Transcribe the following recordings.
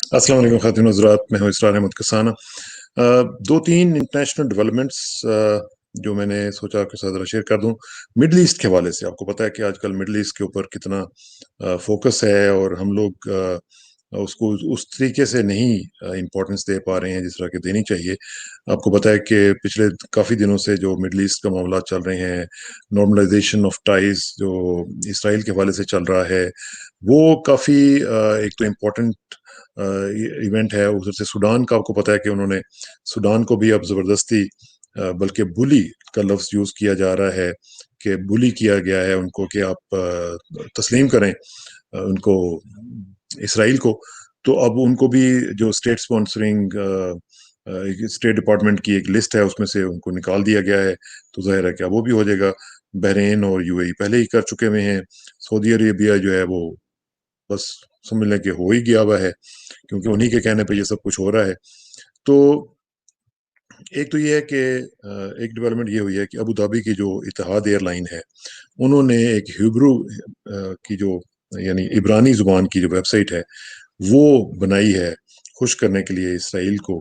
अस्सलाम वालेकुम ख़ातिन हज़रात, मैं हूँ इसरार अहमद कसाना। दो तीन इंटरनेशनल डेवलपमेंट्स जो मैंने सोचा आपके साथ ज़रा शेयर कर दूँ। मिडल ईस्ट के हवाले से आपको पता है कि आजकल मिडल ईस्ट के ऊपर कितना फोकस है, और हम लोग उसको उस तरीके से नहीं इम्पोर्टेंस दे पा रहे हैं जिस तरह की देनी चाहिए। आपको पता है कि पिछले काफ़ी दिनों से जो मिडल ईस्ट का मामला चल रहे हैं, नॉर्मलाइजेशन ऑफ टाइज जो इसराइल के हवाले से चल रहा है, वो काफ़ी एक तो इम्पोर्टेंट इवेंट है। उधर से सूडान का आपको पता है कि उन्होंने सूडान को भी अब जबरदस्ती बल्कि बुली का लफ्ज यूज किया जा रहा है कि बुली किया गया है उनको कि आप तस्लीम करें उनको, इसराइल को। तो अब उनको भी जो स्टेट स्पॉन्सरिंग स्टेट डिपार्टमेंट की एक लिस्ट है उसमें से उनको निकाल दिया गया है। तो जाहिर है क्या वो भी हो जाएगा। बहरीन और यूएई पहले ही कर चुके हुए हैं। सऊदी अरेबिया जो है वो बस समझ लें कि हो ही गया हुआ है, क्योंकि उन्हीं के कहने पे ये सब कुछ हो रहा है। तो एक तो ये है कि एक डेवलपमेंट ये हुई है कि अबू धाबी की जो इतिहाद एयरलाइन है, उन्होंने एक हिब्रू की जो यानी इब्रानी जुबान की जो वेबसाइट है वो बनाई है खुश करने के लिए इसराइल को।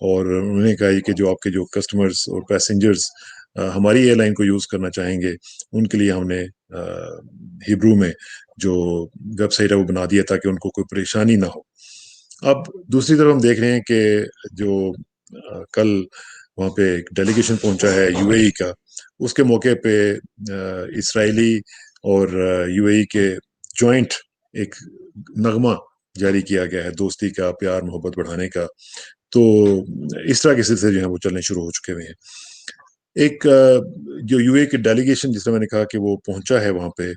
और उन्होंने कहा है कि जो आपके जो कस्टमर्स और पैसेंजर्स हमारी एयरलाइन को यूज़ करना चाहेंगे, उनके लिए हमने हिब्रू में जो वेबसाइट है वो बना दिया ताकि उनको कोई परेशानी ना हो। अब दूसरी तरफ हम देख रहे हैं कि जो कल वहाँ पे एक डेलीगेशन पहुंचा है यूएई का, उसके मौके पे इसराइली और यूएई के जॉइंट एक नगमा जारी किया गया है दोस्ती का, प्यार मोहब्बत बढ़ाने का। तो इस तरह के सिलसिले जो हैं वो चलने शुरू हो चुके हुए हैं। एक जो यूएई की डेलीगेशन, जिसमें मैंने कहा कि वो पहुंचा है वहाँ पे,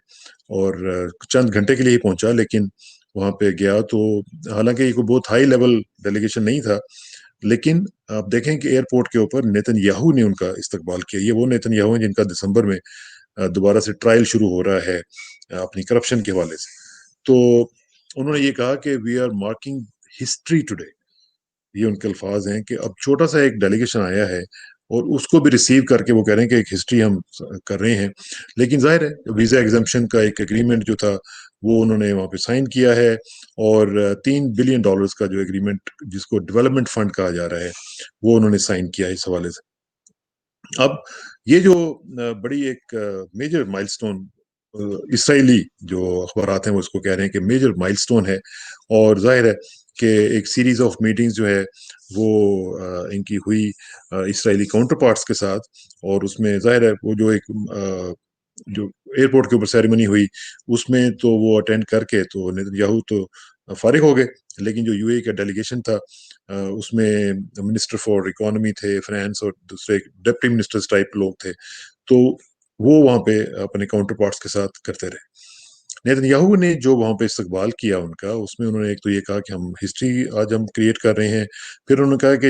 और चंद घंटे के लिए ही पहुंचा, लेकिन वहाँ पे गया तो हालांकि ये कोई बहुत हाई लेवल डेलीगेशन नहीं था, लेकिन आप देखें कि एयरपोर्ट के ऊपर नेतन्याहू ने उनका इस्तकबाल किया। ये वो नेतन्याहू हैं जिनका दिसंबर में दोबारा से ट्रायल शुरू हो रहा है अपनी करप्शन के हवाले से। तो उन्होंने ये कहा कि we are marking history today. ये उनके अल्फाज हैं कि अब छोटा सा एक डेलीगेशन आया है और उसको भी रिसीव करके वो कह रहे हैं कि एक हिस्ट्री हम कर रहे हैं। लेकिन जाहिर है वीजा एग्जाम्पशन का एक एग्रीमेंट जो था वो उन्होंने वहाँ पे साइन किया है, और $3 बिलियन का जो एग्रीमेंट जिसको डेवलपमेंट फंड कहा जा रहा है वो उन्होंने साइन किया है इस हवाले से। अब ये जो बड़ी एक मेजर माइलस्टोन, इसराइली जो अखबारात हैं वो उसको कह रहे हैं कि मेजर माइलस्टोन है। और जाहिर है कि एक सीरीज ऑफ मीटिंग्स जो है वो इनकी हुई इसराइली काउंटर पार्ट्स के साथ, और उसमें जाहिर है वो जो जो एयरपोर्ट के ऊपर सेरेमनी हुई उसमें तो वो अटेंड करके तो नेतन्याहू तो फारिग हो गए। लेकिन जो यूएई का डेलीगेशन था उसमें मिनिस्टर फॉर इकोनॉमी थे, फाइनेंस, और दूसरे डिप्टी मिनिस्टर्स टाइप लोग थे। तो वो वहाँ पे अपने काउंटर पार्ट्स के साथ करते रहे। नेतन्याहू ने जो वहाँ पे इस्तकबाल किया उनका, उसमें उन्होंने एक तो ये कहा कि हम हिस्ट्री आज हम क्रिएट कर रहे हैं। फिर उन्होंने कहा कि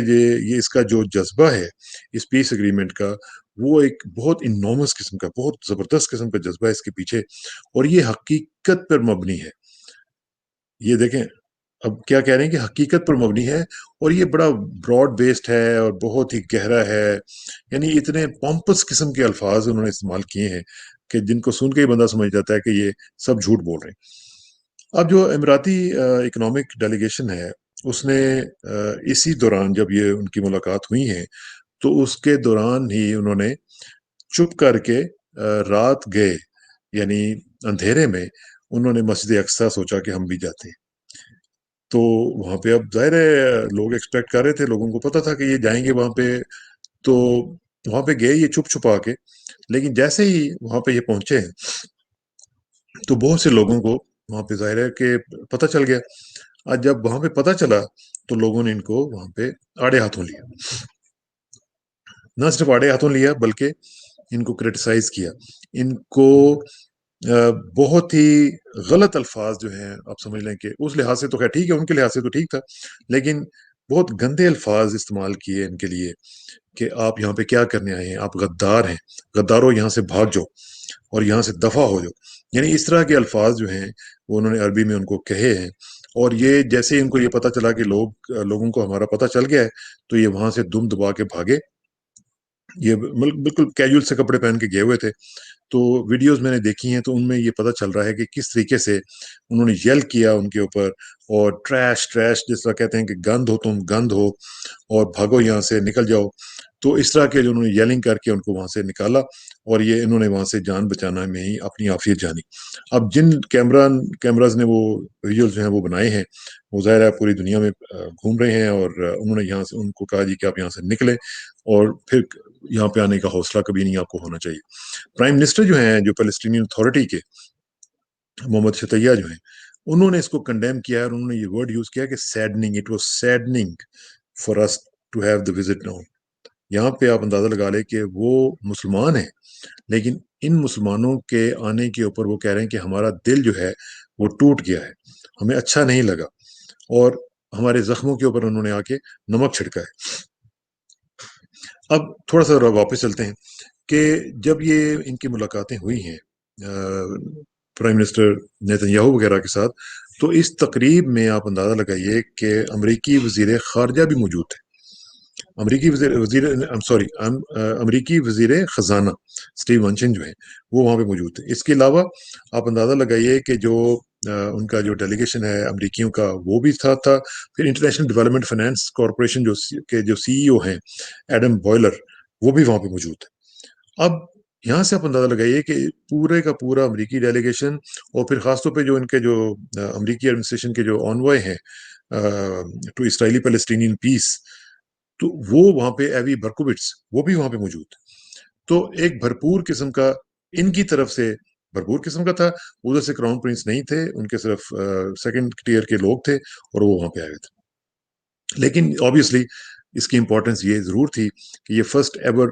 ये इसका जो जज्बा है इस पीस एग्रीमेंट का, वो एक बहुत इनॉर्मस किस्म का, बहुत जबरदस्त किस्म का जज्बा है इसके पीछे, और ये हकीकत पर मबनी है। ये देखें, अब क्या कह रहे हैं कि हकीकत पर मबनी है, और ये बड़ा ब्रॉड बेस्ड है और बहुत ही गहरा है। यानी इतने पॉम्पस किस्म के अल्फाज उन्होंने इस्तेमाल किए हैं कि जिनको सुन के ही बंदा समझ जाता है कि ये सब झूठ बोल रहे हैं। अब जो इमराती इकोनॉमिक डेलीगेशन है उसने इसी दौरान जब ये उनकी मुलाकात हुई है तो उसके दौरान ही उन्होंने चुप करके रात गए, यानी अंधेरे में उन्होंने मस्जिद अक्सा सोचा कि हम भी जाते हैं। तो वहां पे अब जाहिर है लोग एक्सपेक्ट कर रहे थे, लोगों को पता था कि ये जाएंगे वहां पे। तो वहां पे गए ये चुप छुपा के, लेकिन जैसे ही वहां पे ये पहुंचे तो बहुत से लोगों को वहां पे जाहिर है कि पता चल गया। आज जब वहां पे पता चला तो लोगों ने इनको वहां पे आड़े हाथों लिया। ना सिर्फ आड़े हाथों लिया बल्कि इनको क्रिटिसाइज किया। इनको बहुत ही गलत अल्फाज जो हैं, आप समझ लें कि उस लिहाज से तो खैर ठीक है, उनके लिहाज से तो ठीक था, लेकिन बहुत गंदे अल्फाज इस्तेमाल किए इनके लिए कि आप यहाँ पे क्या करने आए हैं, आप गद्दार हैं, गद्दारों यहाँ से भाग जाओ और यहाँ से दफा हो जाओ। यानी इस तरह के अल्फाज जो हैं वो उन्होंने अरबी में उनको कहे हैं। और ये जैसे ही इनको ये पता चला कि लोगों को हमारा पता चल गया है, तो ये वहां से दुम दबा के भागे। ये बिल्कुल कैजुअल से कपड़े पहन के गए हुए थे। تو ویڈیوز میں نے دیکھی ہیں تو ان میں یہ پتہ چل رہا ہے کہ کس طریقے سے انہوں نے یل کیا ان کے اوپر، اور ٹریش ٹریش جس طرح کہتے ہیں کہ گند ہو تم گند ہو اور بھاگو یہاں سے نکل جاؤ، تو اس طرح کے جو انہوں نے یلنگ کر کے ان کو وہاں سے نکالا، اور یہ انہوں نے وہاں سے جان بچانا میں ہی اپنی عافیت جانی۔ اب جن کیمراز نے وہ ویڈیوز جو ہیں وہ بنائے ہیں، وہ ظاہر ہے پوری دنیا میں گھوم رہے ہیں، اور انہوں نے یہاں سے ان کو کہا جی کہ آپ یہاں سے نکلیں، اور پھر یہاں پہ آنے کا حوصلہ کبھی نہیں آپ کو ہونا چاہیے۔ پرائم منسٹر جو ہیں، جو فلسطینین اتھارٹی کے محمد شتیہ جو ہیں، انہوں نے اس کو کنڈیم کیا ہے، اور انہوں نے یہ ورڈ یوز کیا کہ saddening, it was saddening for us to have the visit now. یہاں پہ آپ اندازہ لگا لیں کہ وہ مسلمان ہیں، لیکن ان مسلمانوں کے آنے کے اوپر وہ کہہ رہے ہیں کہ ہمارا دل جو ہے وہ ٹوٹ گیا ہے، ہمیں اچھا نہیں لگا، اور ہمارے زخموں کے اوپر انہوں نے آ کے نمک چھڑکا ہے۔ اب تھوڑا سا واپس چلتے ہیں کہ جب یہ ان کی ملاقاتیں ہوئی ہیں پرائم منسٹر نیتن یاہو وغیرہ کے ساتھ، تو اس تقریب میں آپ اندازہ لگائیے کہ امریکی وزیر خارجہ بھی موجود تھے، امریکی وزیر خزانہ اسٹیو منچن جو ہیں وہ وہاں پہ موجود تھے۔ اس کے علاوہ آپ اندازہ لگائیے کہ جو ان کا جو ڈیلیگیشن ہے امریکیوں کا وہ بھی تھا۔ پھر انٹرنیشنل ڈیولپمنٹ فائنانس کارپوریشن جو سی ای او ہیں ایڈم بوائلر، وہ بھی وہاں پہ موجود تھے۔ اب یہاں سے آپ اندازہ لگائیے کہ پورے کا پورا امریکی ڈیلیگیشن، اور پھر خاص طور پہ جو ان کے جو امریکی ایڈمنسٹریشن کے جو آنوائے ہیں ٹو اسرائیلی پیلسٹینین پیس، تو وہ وہاں پہ ایوی برکووٹس وہ بھی وہاں پہ موجود تھے۔ تو ایک بھرپور قسم کا ان کی طرف سے بھرپور قسم کا تھا، ادھر سے کراؤن پرنس نہیں تھے، ان کے صرف سیکنڈ ٹیئر کے لوگ تھے، اور وہ وہاں پہ آئے تھے۔ لیکن آبویسلی اس کی امپورٹنس یہ ضرور تھی کہ یہ first ever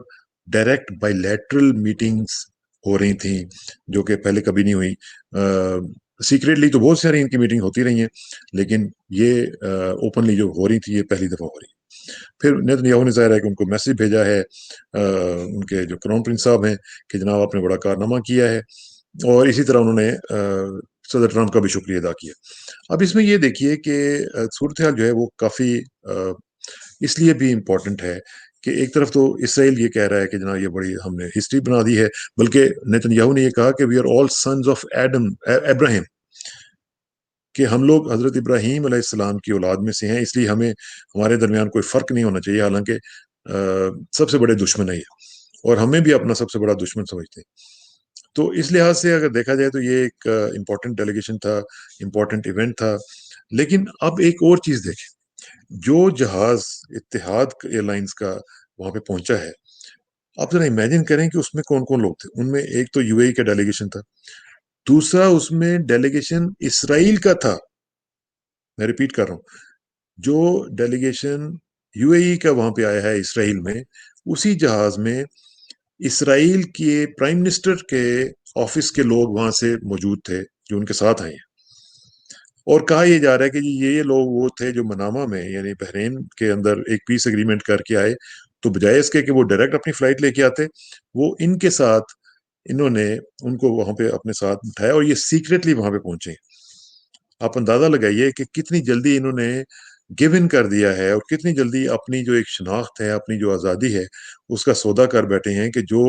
direct bilateral meetings ہو رہی تھیں، جو کہ پہلے کبھی نہیں ہوئی۔ سیکریٹلی تو بہت ساری ان کی میٹنگ ہوتی رہی ہیں، لیکن یہ اوپنلی جو ہو رہی تھی یہ پہلی دفعہ ہو رہی ہے۔ پھر نیتن یاہو نے ظاہر ہے کہ ان کو میسج بھیجا ہے ان کے جو کراؤن پرنس صاحب ہیں کہ جناب آپ نے بڑا کارنامہ کیا ہے، اور اسی طرح انہوں نے صدر ٹرمپ کا بھی شکریہ ادا کیا۔ اب اس میں یہ دیکھیے کہ صورتحال جو ہے وہ کافی اس لیے بھی امپورٹنٹ ہے کہ ایک طرف تو اسرائیل یہ کہہ رہا ہے کہ جناب یہ بڑی ہم نے ہسٹری بنا دی ہے، بلکہ نیتن یاہو نے یہ کہا کہ we are all sons of Ibrahim, کہ ہم لوگ حضرت ابراہیم علیہ السلام کی اولاد میں سے ہیں، اس لیے ہمیں ہمارے درمیان کوئی فرق نہیں ہونا چاہیے، حالانکہ سب سے بڑے دشمن ہے یہ، اور ہمیں بھی اپنا سب سے بڑا دشمن سمجھتے ہیں۔ تو اس لحاظ سے اگر دیکھا جائے تو یہ ایک امپورٹنٹ ڈیلیگیشن تھا، امپورٹنٹ ایونٹ تھا۔ لیکن اب ایک اور چیز دیکھیں، جو جہاز اتحاد ایئر لائنز کا وہاں پہ پہنچا ہے، آپ ذرا امیجن کریں کہ اس میں کون کون لوگ تھے۔ ان میں ایک تو یو اے ای کا ڈیلیگیشن تھا، دوسرا اس میں ڈیلیگیشن اسرائیل کا تھا۔ میں ریپیٹ کر رہا ہوں، جو ڈیلیگیشن یو اے ای کا وہاں پہ آیا ہے اسرائیل میں، اسی جہاز میں اسرائیل کے پرائم منسٹر کے آفس کے لوگ وہاں سے موجود تھے جو ان کے ساتھ آئے ہیں، اور کہا یہ جا رہا ہے کہ یہ لوگ وہ تھے جو منامہ میں یعنی بحرین کے اندر ایک پیس اگریمنٹ کر کے آئے، تو بجائے اس کے کہ وہ ڈائریکٹ اپنی فلائٹ لے کے آتے، وہ ان کے ساتھ انہوں نے ان کو وہاں پہ اپنے ساتھ بٹھایا، اور یہ سیکریٹلی وہاں پہ پہنچے۔ آپ اندازہ لگائیے کہ کتنی جلدی انہوں نے گیو ان کر دیا ہے، اور کتنی جلدی اپنی جو ایک شناخت ہے، اپنی جو آزادی ہے، اس کا سودا کر بیٹھے ہیں، کہ جو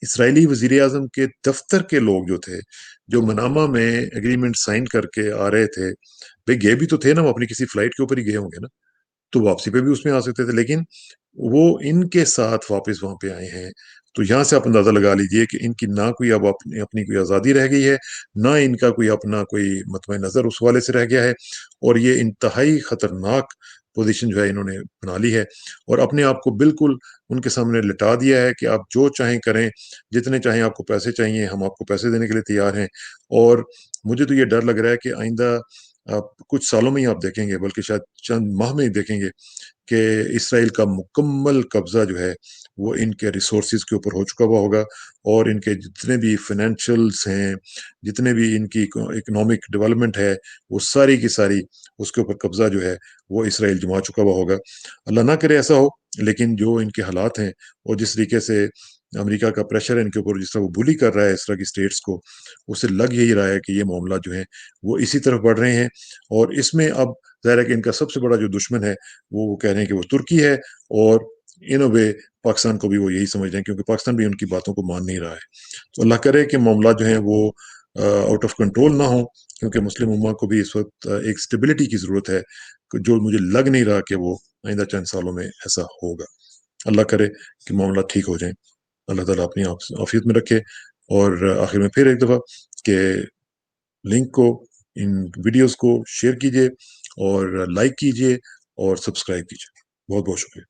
اسرائیلی وزیر اعظم کے دفتر کے لوگ جو تھے، جو منامہ میں اگریمنٹ سائن کر کے آ رہے تھے، بھئی گئے بھی تو تھے نا، وہ اپنی کسی فلائٹ کے اوپر ہی گئے ہوں گے نا، تو واپسی پہ بھی اس میں آ سکتے تھے، لیکن وہ ان کے ساتھ واپس وہاں پہ آئے ہیں۔ تو یہاں سے آپ اندازہ لگا لیجئے کہ ان کی نہ کوئی اب اپنی کوئی آزادی رہ گئی ہے، نہ ان کا کوئی اپنا کوئی مطمع نظر اس والے سے رہ گیا ہے، اور یہ انتہائی خطرناک پوزیشن جو ہے انہوں نے بنا لی ہے، اور اپنے آپ کو بالکل ان کے سامنے لٹا دیا ہے کہ آپ جو چاہیں کریں، جتنے چاہیں آپ کو پیسے چاہیے ہم آپ کو پیسے دینے کے لیے تیار ہیں۔ اور مجھے تو یہ ڈر لگ رہا ہے کہ آئندہ آپ کچھ سالوں میں ہی آپ دیکھیں گے، بلکہ شاید چند ماہ میں ہی دیکھیں گے کہ اسرائیل کا مکمل قبضہ جو ہے وہ ان کے ریسورسز کے اوپر ہو چکا ہوا ہوگا، اور ان کے جتنے بھی فائنینشیلز ہیں، جتنے بھی ان کی اکنامک ڈیولپمنٹ ہے، وہ ساری کی ساری اس کے اوپر قبضہ جو ہے وہ اسرائیل جما چکا ہوا ہوگا۔ اللہ نہ کرے ایسا ہو، لیکن جو ان کے حالات ہیں، اور جس طریقے سے امریکہ کا پریشر ہے ان کے اوپر، جس طرح وہ بولی کر رہا ہے اس طرح کی اسٹیٹس کو، اسے لگ یہی رہا ہے کہ یہ معاملات جو ہیں وہ اسی طرف بڑھ رہے ہیں۔ اور اس میں اب ظاہر ہے کہ ان کا سب سے بڑا جو دشمن ہے وہ کہہ رہے ہیں کہ وہ ترکی ہے، اور ان اے وے पाकिस्तान को भी वो यही समझ रहे हैं, क्योंकि पाकिस्तान भी उनकी बातों को मान नहीं रहा है। तो अल्लाह करे कि मामला जो है वो आउट ऑफ कंट्रोल ना हो, क्योंकि मुस्लिम उम्मा को भी इस वक्त एक स्टेबिलिटी की ज़रूरत है, जो मुझे लग नहीं रहा कि वो आइंदा चंद सालों में ऐसा होगा। अल्लाह करे कि मामला ठीक हो जाए। अल्लाह ताला अपनी आफियत में रखे। और आखिर में फिर एक दफ़ा कि लिंक को, इन वीडियोस को शेयर कीजिए और लाइक कीजिए और सब्सक्राइब कीजिए। बहुत बहुत शुक्रिया।